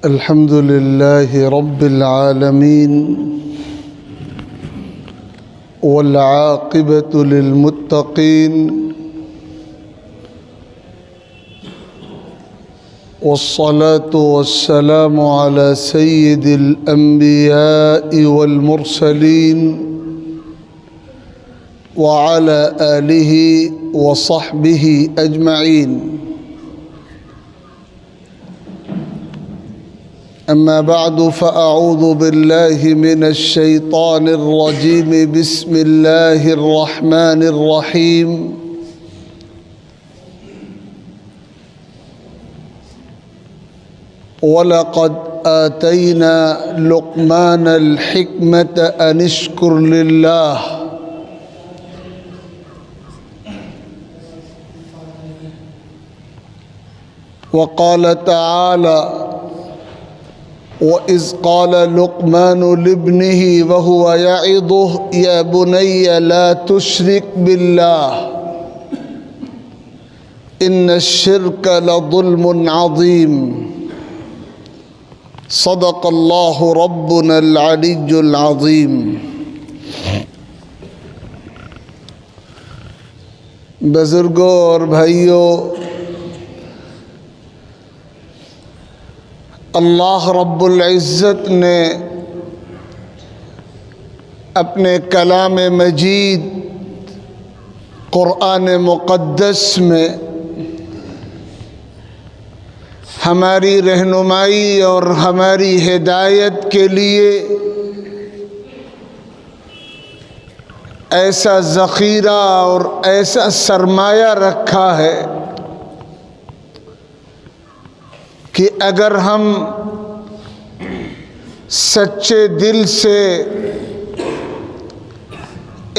الحمد لله رب العالمين والعاقبة للمتقين والصلاة والسلام على سيد الأنبياء والمرسلين وعلى آله وصحبه أجمعين. أما بعد فأعوذ بالله من الشيطان الرجيم. بسم الله الرحمن الرحيم. ولقد آتينا لقمان الحكمة أن اشكر لله وقال تعالى: وَإِذْ قَالَ لُقْمَانُ لِابْنِهِ وَهُوَ يَعِظُهُ يَا بُنَيَّ لَا تُشْرِكْ بِاللَّهِ إِنَّ الشِّرْكَ لَظُلْمٌ عَظِيمٌ. صدق اللہ ربنا العلی العظیم. بزرگوں اور بھائیوں، اللہ رب العزت نے اپنے کلام مجید قرآن مقدس میں ہماری رہنمائی اور ہماری ہدایت کے لیے ایسا ذخیرہ اور ایسا سرمایہ رکھا ہے کہ اگر ہم سچے دل سے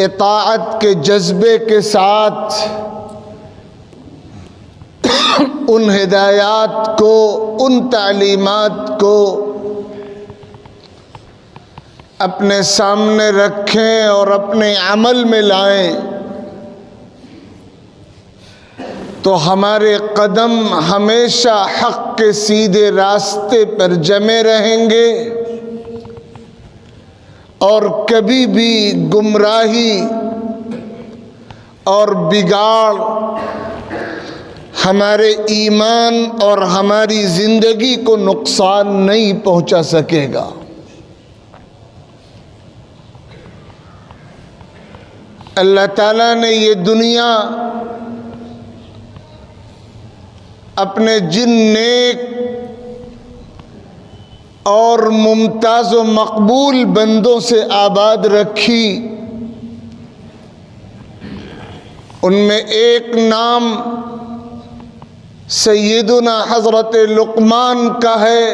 اطاعت کے جذبے کے ساتھ ان ہدایات کو، ان تعلیمات کو اپنے سامنے رکھیں اور اپنے عمل میں لائیں تو ہمارے قدم ہمیشہ حق کے سیدھے راستے پر جمے رہیں گے اور کبھی بھی گمراہی اور بگاڑ ہمارے ایمان اور ہماری زندگی کو نقصان نہیں پہنچا سکے گا. اللہ تعالیٰ نے یہ دنیا اپنے جن نیک اور ممتاز و مقبول بندوں سے آباد رکھی، ان میں ایک نام سیدنا حضرت لقمان کا ہے.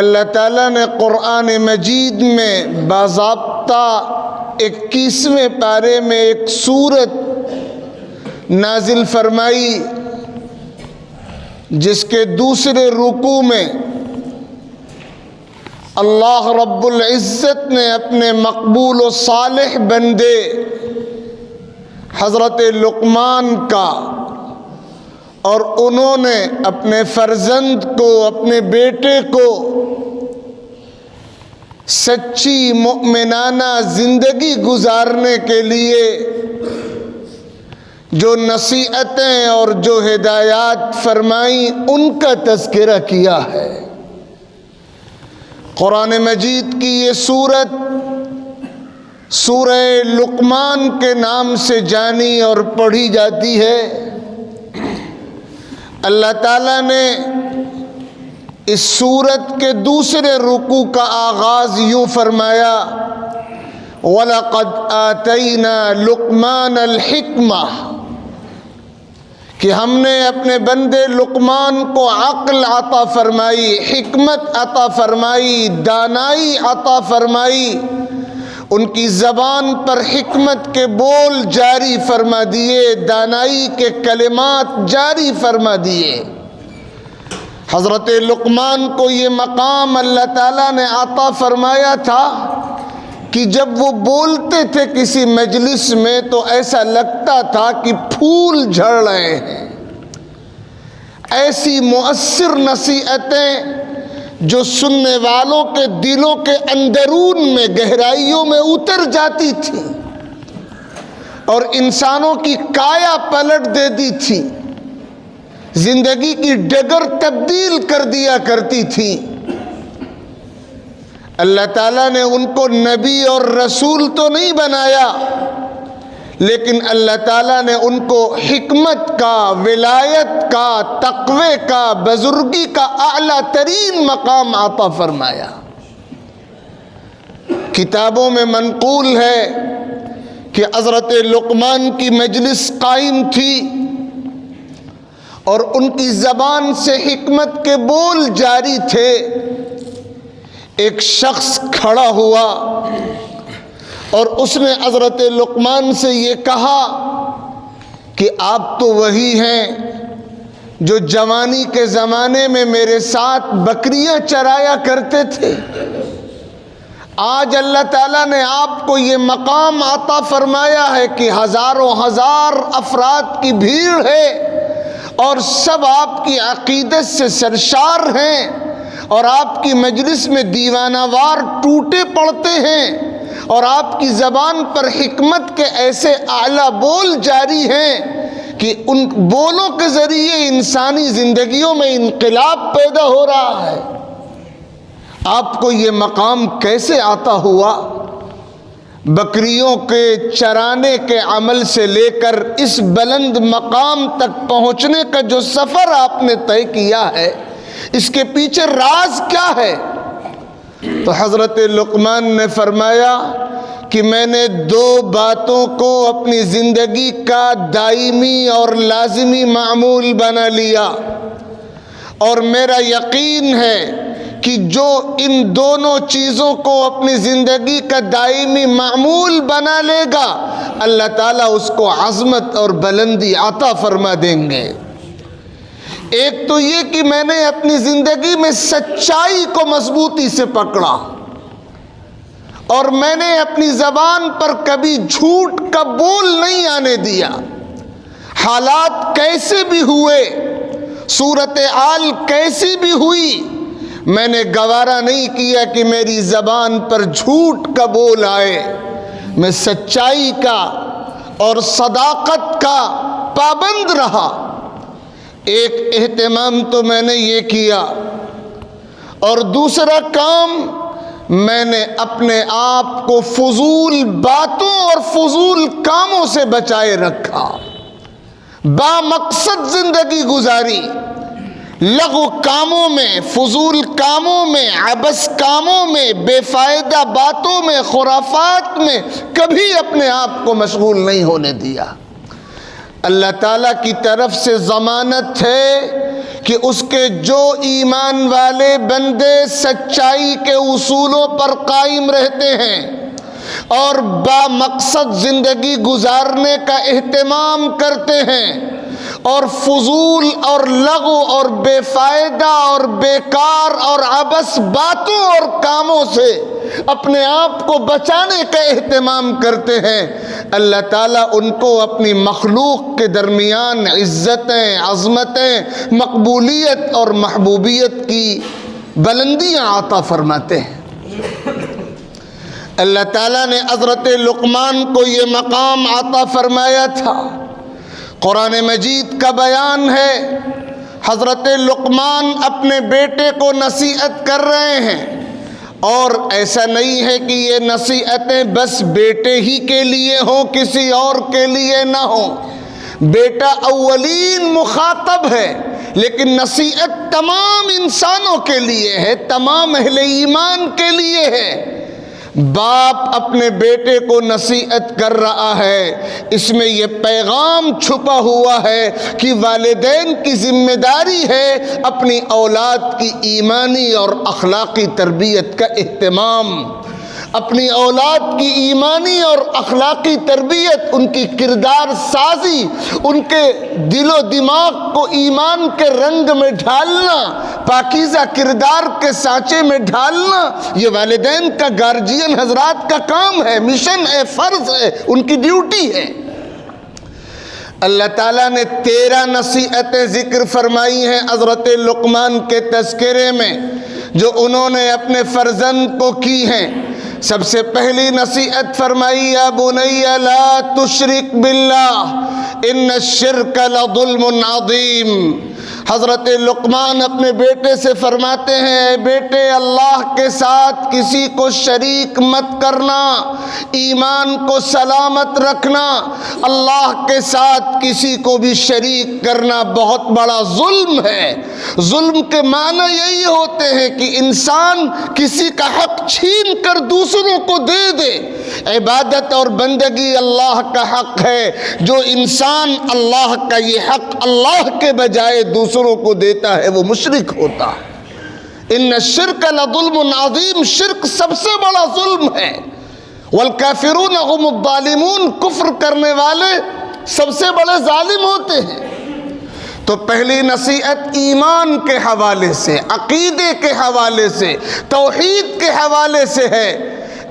اللہ تعالیٰ نے قرآن مجید میں باضابطہ 21ویں پارے میں ایک سورت نازل فرمائی جس کے دوسرے رکوع میں اللہ رب العزت نے اپنے مقبول و صالح بندے حضرت لقمان کا، اور انہوں نے اپنے فرزند کو، اپنے بیٹے کو سچی مؤمنانہ زندگی گزارنے کے لیے جو نصیحتیں اور جو ہدایات فرمائیں ان کا تذکرہ کیا ہے. قرآن مجید کی یہ سورت سورہ لقمان کے نام سے جانی اور پڑھی جاتی ہے. اللہ تعالیٰ نے اس سورت کے دوسرے رکوع کا آغاز یوں فرمایا: وَلَقَدْ آتَيْنَا لُقْمَانَ الْحِكْمَةَ، کہ ہم نے اپنے بندے لقمان کو عقل عطا فرمائی، حکمت عطا فرمائی، دانائی عطا فرمائی، ان کی زبان پر حکمت کے بول جاری فرما دیے، دانائی کے کلمات جاری فرما دیے. حضرت لقمان کو یہ مقام اللہ تعالیٰ نے عطا فرمایا تھا کہ جب وہ بولتے تھے کسی مجلس میں تو ایسا لگتا تھا کہ پھول جھڑ رہے ہیں، ایسی مؤثر نصیحتیں جو سننے والوں کے دلوں کے اندرون میں گہرائیوں میں اتر جاتی تھی اور انسانوں کی کایا پلٹ دیتی تھی، زندگی کی ڈگر تبدیل کر دیا کرتی تھی۔ اللہ تعالیٰ نے ان کو نبی اور رسول تو نہیں بنایا، لیکن اللہ تعالیٰ نے ان کو حکمت کا، ولایت کا، تقوی کا، بزرگی کا اعلیٰ ترین مقام عطا فرمایا۔ کتابوں میں منقول ہے کہ حضرت لقمان کی مجلس قائم تھی اور ان کی زبان سے حکمت کے بول جاری تھے۔ ایک شخص کھڑا ہوا اور اس نے حضرت لقمان سے یہ کہا کہ آپ تو وہی ہیں جو جوانی کے زمانے میں میرے ساتھ بکریاں چرایا کرتے تھے۔ آج اللہ تعالیٰ نے آپ کو یہ مقام عطا فرمایا ہے کہ ہزاروں ہزار افراد کی بھیڑ ہے اور سب آپ کی عقیدت سے سرشار ہیں اور آپ کی مجلس میں دیوانہ وار ٹوٹے پڑتے ہیں اور آپ کی زبان پر حکمت کے ایسے اعلیٰ بول جاری ہیں کہ ان بولوں کے ذریعے انسانی زندگیوں میں انقلاب پیدا ہو رہا ہے۔ آپ کو یہ مقام کیسے عطا ہوا؟ بکریوں کے چرانے کے عمل سے لے کر اس بلند مقام تک پہنچنے کا جو سفر آپ نے طے کیا ہے، اس کے پیچھے راز کیا ہے؟ تو حضرت لقمان نے فرمایا کہ میں نے دو باتوں کو اپنی زندگی کا دائمی اور لازمی معمول بنا لیا، اور میرا یقین ہے کہ جو ان دونوں چیزوں کو اپنی زندگی کا دائمی معمول بنا لے گا، اللہ تعالیٰ اس کو عظمت اور بلندی عطا فرما دیں گے۔ ایک تو یہ کہ میں نے اپنی زندگی میں سچائی کو مضبوطی سے پکڑا اور میں نے اپنی زبان پر کبھی جھوٹ کا بول نہیں آنے دیا۔ حالات کیسے بھی ہوئے، صورتحال کیسی بھی ہوئی، میں نے گوارا نہیں کیا کہ میری زبان پر جھوٹ کا بول آئے۔ میں سچائی کا اور صداقت کا پابند رہا۔ ایک اہتمام تو میں نے یہ کیا، اور دوسرا کام میں نے اپنے آپ کو فضول باتوں اور فضول کاموں سے بچائے رکھا، با مقصد زندگی گزاری۔ لغو کاموں میں، فضول کاموں میں، عبث کاموں میں، بے فائدہ باتوں میں، خرافات میں کبھی اپنے آپ کو مشغول نہیں ہونے دیا۔ اللہ تعالیٰ کی طرف سے ضمانت ہے کہ اس کے جو ایمان والے بندے سچائی کے اصولوں پر قائم رہتے ہیں اور با مقصد زندگی گزارنے کا اہتمام کرتے ہیں اور فضول اور لغو اور بے فائدہ اور بیکار اور عبث باتوں اور کاموں سے اپنے آپ کو بچانے کا اہتمام کرتے ہیں، اللہ تعالیٰ ان کو اپنی مخلوق کے درمیان عزتیں، عظمتیں، مقبولیت اور محبوبیت کی بلندیاں عطا فرماتے ہیں۔ اللہ تعالیٰ نے حضرت لقمان کو یہ مقام عطا فرمایا تھا۔ قرآن مجید کا بیان ہے، حضرت لقمان اپنے بیٹے کو نصیحت کر رہے ہیں، اور ایسا نہیں ہے کہ یہ نصیحتیں بس بیٹے ہی کے لیے ہوں، کسی اور کے لیے نہ ہوں۔ بیٹا اولین مخاطب ہے، لیکن نصیحت تمام انسانوں کے لیے ہے، تمام اہل ایمان کے لیے ہے۔ باپ اپنے بیٹے کو نصیحت کر رہا ہے، اس میں یہ پیغام چھپا ہوا ہے کہ والدین کی ذمہ داری ہے اپنی اولاد کی ایمانی اور اخلاقی تربیت کا اہتمام، اپنی اولاد کی ایمانی اور اخلاقی تربیت، ان کی کردار سازی، ان کے دل و دماغ کو ایمان کے رنگ میں ڈھالنا، پاکیزہ کردار کے سانچے میں ڈھالنا، یہ والدین کا، گارجین حضرات کا کام ہے، مشن ہے، فرض ہے، ان کی ڈیوٹی ہے۔ اللہ تعالیٰ نے 13 نصیحتیں ذکر فرمائی ہیں حضرت لقمان کے تذکرے میں جو انہوں نے اپنے فرزند کو کی ہیں۔ سب سے پہلی نصیحت فرمائی یا بنی لا تشرک باللہ ان الشرک لظلم عظیم۔ حضرت لقمان اپنے بیٹے سے فرماتے ہیں اے بیٹے اللہ کے ساتھ کسی کو شریک مت کرنا، ایمان کو سلامت رکھنا، اللہ کے ساتھ کسی کو بھی شریک کرنا بہت بڑا ظلم ہے۔ ظلم کے معنی یہی ہوتے ہیں کہ انسان کسی کا حق چھین کر دوسروں کو دے دے۔ عبادت اور بندگی اللہ کا حق ہے، جو انسان اللہ کا یہ حق اللہ کے بجائے دوسروں کو دیتا ہے وہ مشرک ہوتا ہے۔ ان الشرک لظلم عظیم، شرک سب سے بڑا ظلم ہے۔ والکافرون هم الظالمون، کفر کرنے والے سب سے بڑے ظالم ہوتے ہیں۔ تو پہلی نصیحت ایمان کے حوالے سے، عقیدے کے حوالے سے، توحید کے حوالے سے ہے۔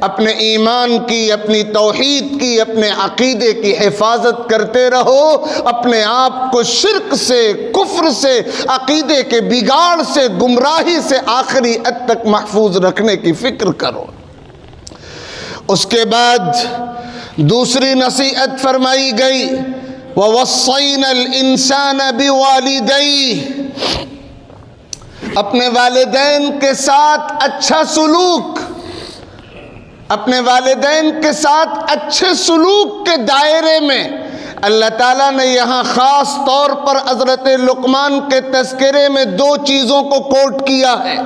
اپنے ایمان کی، اپنی توحید کی، اپنے عقیدے کی حفاظت کرتے رہو، اپنے آپ کو شرک سے، کفر سے، عقیدے کے بگاڑ سے، گمراہی سے آخری حد تک محفوظ رکھنے کی فکر کرو۔ اس کے بعد دوسری نصیحت فرمائی گئی وَوَصَّيْنَا الْإِنسَانَ بِوَالِدَيْهِ، اپنے والدین کے ساتھ اچھا سلوک، اپنے والدین کے ساتھ اچھے سلوک کے دائرے میں اللہ تعالیٰ نے یہاں خاص طور پر حضرت لقمان کے تذکرے میں 2 چیزوں کو کوٹ کیا ہے،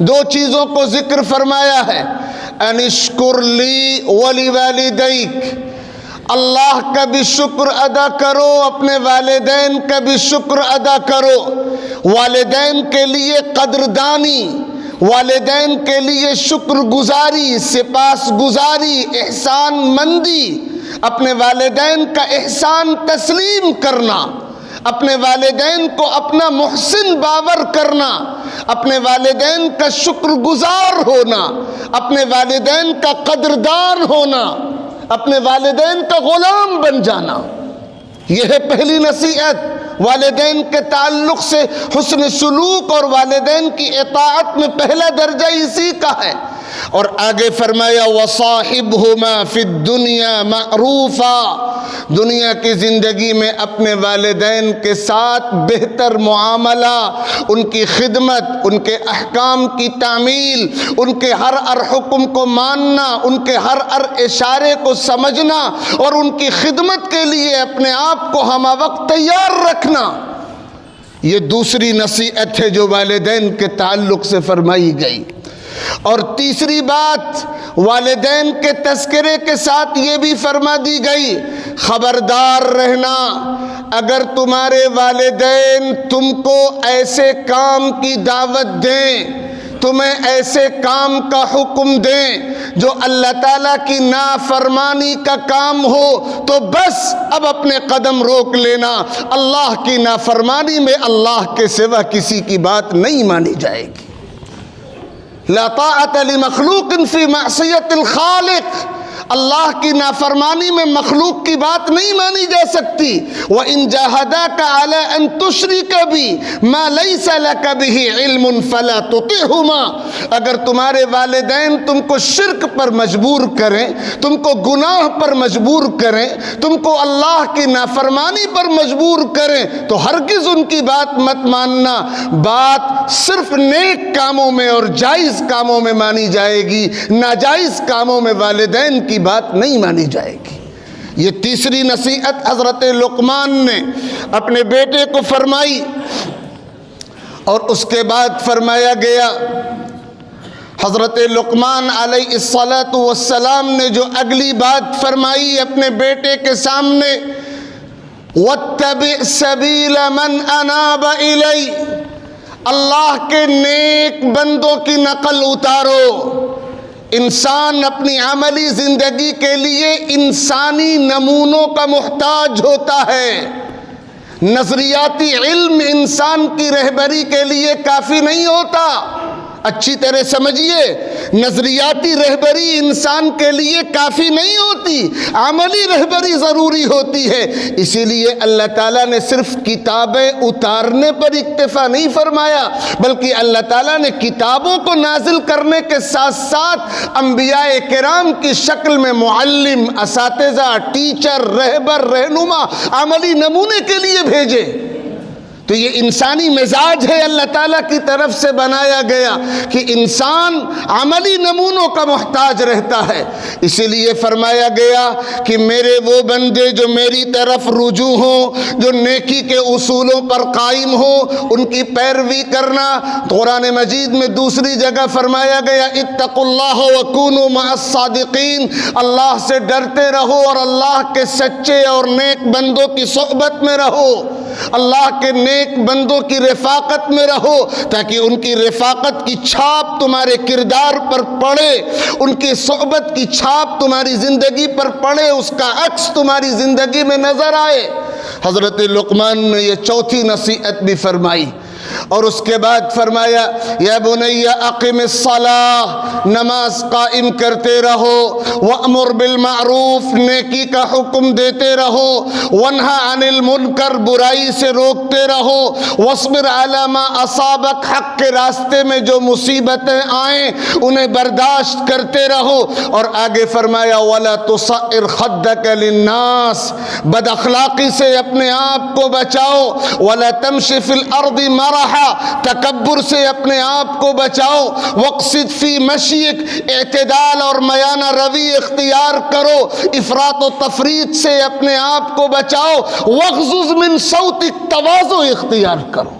2 چیزوں کو ذکر فرمایا ہے۔ ان اشکر لی ولوالدیک، اللہ کا بھی شکر ادا کرو، اپنے والدین کا بھی شکر ادا کرو۔ والدین کے لیے قدردانی، والدین کے لیے شکر گزاری، سپاس گزاری، احسان مندی، اپنے والدین کا احسان تسلیم کرنا، اپنے والدین کو اپنا محسن باور کرنا، اپنے والدین کا شکر گزار ہونا، اپنے والدین کا قدردان ہونا، اپنے والدین کا غلام بن جانا، یہ ہے پہلی نصیحت۔ والدین کے تعلق سے حسن سلوک اور والدین کی اطاعت میں پہلا درجہ اسی کا ہے۔ اور آگے فرمایا وَصَاحِبْهُمَا فِي الدُّنْيَا مَعْرُوفًا، دنیا کی زندگی میں اپنے والدین کے ساتھ بہتر معاملہ، ان کی خدمت، ان کے احکام کی تعمیل، ان کے ہر حکم کو ماننا، ان کے ہر اشارے کو سمجھنا اور ان کی خدمت کے لیے اپنے آپ کو ہمہ وقت تیار رکھنا، یہ دوسری نصیحت ہے جو والدین کے تعلق سے فرمائی گئی۔ اور تیسری بات والدین کے تذکرے کے ساتھ یہ بھی فرما دی گئی خبردار رہنا، اگر تمہارے والدین تم کو ایسے کام کی دعوت دیں، تمہیں ایسے کام کا حکم دیں جو اللہ تعالیٰ کی نافرمانی کا کام ہو تو بس اب اپنے قدم روک لینا، اللہ کی نافرمانی میں اللہ کے سوا کسی کی بات نہیں مانی جائے گی۔ لا طاعت لمخلوق فی معصیت الخالق، اللہ کی نافرمانی میں مخلوق کی بات نہیں مانی جا سکتی۔ وَإِن جَاهَدَاكَ عَلَىٰ أَن تُشْرِكَ بِي مَا لَيْسَ لَكَ بِهِ عِلْمٌ فَلَا تُطِعْهُمَا، اگر تمہارے والدین تم کو شرک پر مجبور کریں، تم کو گناہ پر مجبور کریں، تم کو اللہ کی نافرمانی پر مجبور کریں تو ہرگز ان کی بات مت ماننا، بات صرف نیک کاموں میں اور جائز کاموں میں مانی جائے گی، ناجائز کاموں میں والدین کی بات نہیں مانی جائے گی۔ یہ تیسری نصیحت حضرت لقمان نے اپنے بیٹے کو فرمائی۔ اور اس کے بعد فرمایا گیا حضرت لقمان علیہ السلام نے جو اگلی بات فرمائی اپنے بیٹے کے سامنے وَاتَّبِعْ سَبِيلَ مَنْ أَنَابَ إِلَيَّ، اللہ کے نیک بندوں کی نقل اتارو۔ انسان اپنی عملی زندگی کے لیے انسانی نمونوں کا محتاج ہوتا ہے۔ نظریاتی علم انسان کی رہبری کے لیے کافی نہیں ہوتا۔ اچھی طرح سمجھیے، نظریاتی رہبری انسان کے لیے کافی نہیں ہوتی، عملی رہبری ضروری ہوتی ہے۔ اسی لیے اللہ تعالیٰ نے صرف کتابیں اتارنے پر اکتفا نہیں فرمایا، بلکہ اللہ تعالیٰ نے کتابوں کو نازل کرنے کے ساتھ ساتھ انبیاء کرام کی شکل میں معلم، اساتذہ، ٹیچر، رہبر، رہنما، عملی نمونے کے لیے بھیجے۔ تو یہ انسانی مزاج ہے اللہ تعالیٰ کی طرف سے بنایا گیا کہ انسان عملی نمونوں کا محتاج رہتا ہے۔ اسی لیے فرمایا گیا کہ میرے وہ بندے جو میری طرف رجوع ہوں، جو نیکی کے اصولوں پر قائم ہوں، ان کی پیروی کرنا۔ قرآن مجید میں دوسری جگہ فرمایا گیا اتقوا اللہ وکونوا مع الصادقین، اللہ سے ڈرتے رہو اور اللہ کے سچے اور نیک بندوں کی صحبت میں رہو، اللہ کے نیک بندوں کی رفاقت میں رہو، تاکہ ان کی رفاقت کی چھاپ تمہارے کردار پر پڑے، ان کی صحبت کی چھاپ تمہاری زندگی پر پڑے، اس کا عکس تمہاری زندگی میں نظر آئے۔ حضرت لقمان نے یہ چوتھی نصیحت بھی فرمائی، اور اس کے بعد فرمایا یا بنی اقم الصلاۃ، نماز قائم کرتے رہو، وامر بالمعروف، نیکی کا حکم دیتے رہو، وانہا عن المنکر، برائی سے روکتے رہو، واصبر علی ما اصابک، حق کے راستے میں جو مصیبتیں آئیں انہیں برداشت کرتے رہو۔ اور آگے فرمایا ولا تصعر خدک للناس، بد اخلاقی سے اپنے آپ کو بچاؤ، ولا تمشی فی الارض مرحا، تکبر سے اپنے آپ کو بچاؤ، وقصد فی مشیک، اعتدال اور میانہ روی اختیار کرو، افراط و تفریط سے اپنے آپ کو بچاؤ، وغضض من صوتک، تواضع اختیار کرو۔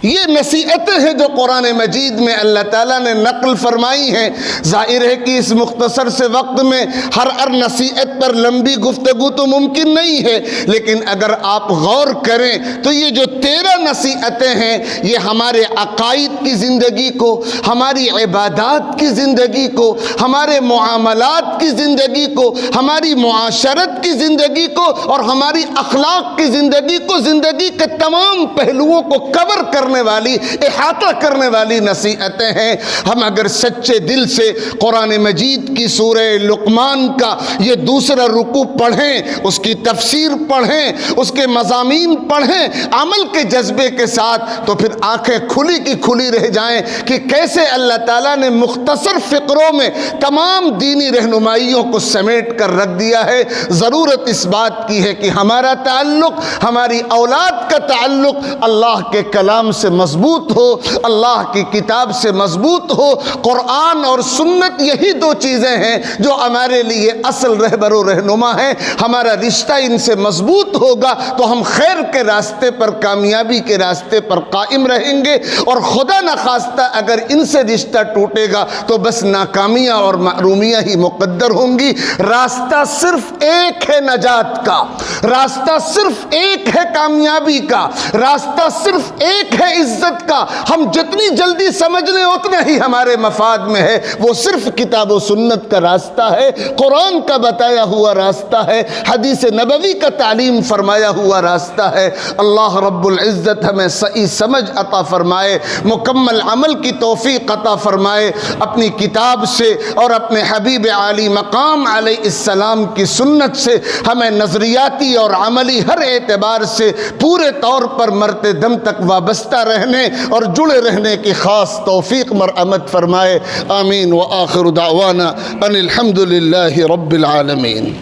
یہ نصیحتیں ہیں جو قرآن مجید میں اللہ تعالیٰ نے نقل فرمائی ہیں۔ ظاہر ہے کہ اس مختصر سے وقت میں ہر نصیحت پر لمبی گفتگو تو ممکن نہیں ہے، لیکن اگر آپ غور کریں تو یہ جو 13 نصیحتیں ہیں یہ ہمارے عقائد کی زندگی کو، ہماری عبادات کی زندگی کو، ہمارے معاملات کی زندگی کو، ہماری معاشرت کی زندگی کو اور ہماری اخلاق کی زندگی کو، زندگی کے تمام پہلوؤں کو کور کرنے والی، احاطہ کرنے والی نصیحتیں ہیں۔ ہم اگر سچے دل سے قرآن مجید کی سورہ لقمان کا یہ دوسرا رکوع پڑھیں، اس کی تفسیر پڑھیں، اس کے مضامین پڑھیں عمل کے جذبے کے ساتھ، تو پھر آنکھیں کھلی کی کھلی رہ جائیں کہ کیسے اللہ تعالیٰ نے مختصر فقروں میں تمام دینی رہنمائیوں کو سمیٹ کر رکھ دیا ہے۔ ضرورت اس بات کی ہے کہ ہمارا تعلق، ہماری اولاد کا تعلق اللہ کے کلام سے مضبوط ہو، اللہ کی کتاب سے مضبوط ہو۔ قرآن اور سنت یہی 2 چیزیں ہیں جو ہمارے لیے اصل رہبر و رہنما ہیں۔ ہمارا رشتہ ان سے مضبوط ہوگا تو ہم خیر کے راستے پر، کامیابی کے راستے پر قائم رہیں گے، اور خدا نخواستہ اگر ان سے رشتہ ٹوٹے گا تو بس ناکامیاں اور محرومیاں ہی مقدر ہوں گی۔ راستہ صرف ایک ہے نجات کا، راستہ صرف ایک ہے کامیابی کا، راستہ صرف ایک ہے عزت کا۔ ہم جتنی جلدی سمجھ لیں اتنا ہی ہمارے مفاد میں ہے۔ وہ صرف کتاب و سنت کا راستہ ہے، قرآن کا بتایا ہوا راستہ ہے، حدیث نبوی کا تعلیم فرمایا ہوا راستہ ہے۔ اللہ رب العزت ہمیں صحیح سمجھ عطا فرمائے، مکمل عمل کی توفیق عطا فرمائے، اپنی کتاب سے اور اپنے حبیب عالی مقام علیہ السلام کی سنت سے ہمیں نظریاتی اور عملی ہر اعتبار سے پورے طور پر مرتے دم تک وابستہ رہنے اور جڑے رہنے کی خاص توفیق مرحمت فرمائے۔ آمین۔ وآخر دعوانا ان الحمد للہ رب العالمین۔